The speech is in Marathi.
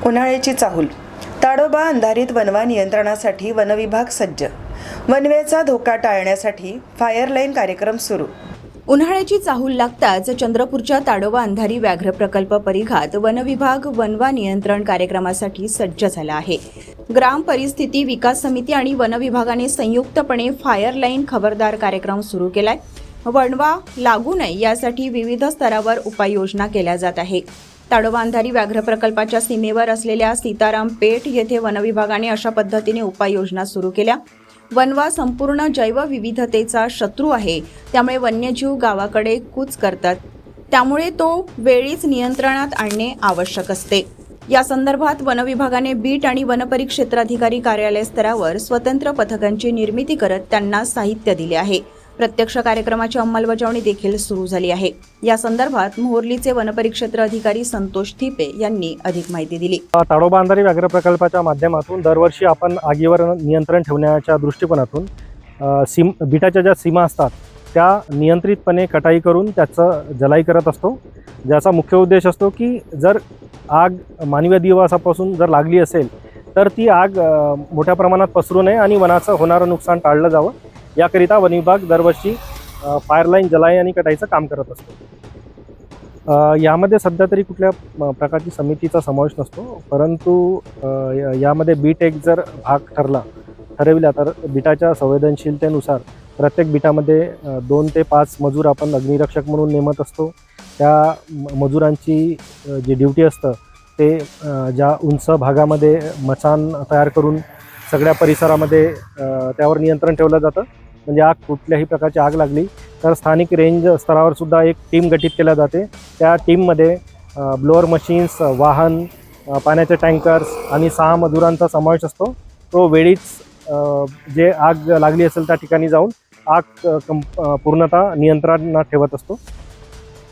उन्हाळ्याची चाहूल. ताडोबा अंधारीत वनवा नियंत्रणासाठी वनविभाग सज्ज. वनवेचा धोका टाळण्यासाठी फायर लाईन कार्यक्रम सुरू. उन्हाळ्याची चाहूल लागताच चंद्रपूरच्या ताडोबा अंधारी व्याघ्र प्रकल्प परिघात वनविभाग वनवा नियंत्रण कार्यक्रमासाठी सज्ज झाला आहे. ग्राम परिस्थिती विकास समिती आणि वनविभागाने संयुक्तपणे फायर लाईन खबरदार कार्यक्रम सुरू केलाय. वनवा लागू नये यासाठी विविध स्तरावर उपाययोजना केल्या जात आहे. ताडोबा अंधारी व्याघ्र प्रकल्पाच्या सीमेवर असलेल्या सीताराम पेठ येथे वनविभागाने अशा पद्धतीने उपाययोजना सुरू केल्या. वनवा संपूर्ण जैवविविधतेचा शत्रू आहे, त्यामुळे वन्यजीव गावाकडे कूच करतात, त्यामुळे तो वेळीच नियंत्रणात आणणे आवश्यक असते. या संदर्भात वनविभागाने बीट आणि वनपरिक्षेत्राधिकारी कार्यालय स्तरावर स्वतंत्र पथकांची निर्मिती करत त्यांना साहित्य दिले आहे. प्रत्यक्ष कार्यक्रमाची अंमलबजावणी देखील सुरू झाली आहे. या संदर्भात मोहोर्लीचे वनपरिक्षेत्र अधिकारी संतोष थिपे यांनी अधिक माहिती दिली. ताडोबा अंधारी व्याघ्र प्रकल्पाच्या माध्यमातून दरवर्षी आपण आगीवर नियंत्रण ठेवण्याच्या दृष्टिकोनातून बिटाच्या ज्या सीमा असतात त्या नियंत्रितपणे कटाई करून त्याचं जलाई करत असतो. ज्याचा मुख्य उद्देश असतो की जर आग मानवी अधिवासापासून जर लागली असेल तर ती आग मोठ्या प्रमाणात पसरू नये आणि वनाचं होणारं नुकसान टाळलं जावं, याकरिता वन विभाग दरवर्षी फायर लाईन जलाई आणि कटाईचं काम करत असतो. यामध्ये सध्या तरी कुठल्या प्रकारची समितीचा समावेश नसतो, परंतु यामध्ये बीट एक जर भाग ठरविला तर बिटाच्या संवेदनशीलतेनुसार प्रत्येक बिटामध्ये 2 ते 5 मजूर आपण अग्निरक्षक म्हणून नेमत असतो. त्या मजुरांची जी ड्युटी असतं ते ज्या उंच भागामध्ये मचाण तयार करून सगळ्या परिसरामध्ये त्यावर नियंत्रण ठेवलं जातं. म्हणजे आग कुठल्याही प्रकारची आग लागली तर स्थानिक रेंज स्तरावर सुद्धा एक टीम गठीत केल्या जाते. त्या टीममध्ये ब्लोअर मशीन्स, वाहन, पाण्याचे टँकर्स आणि 6 मजुरांचा समावेश असतो. तो वेळीच जे आग लागली असेल त्या ठिकाणी जाऊन आग पूर्णतः नियंत्रणात ठेवत असतो.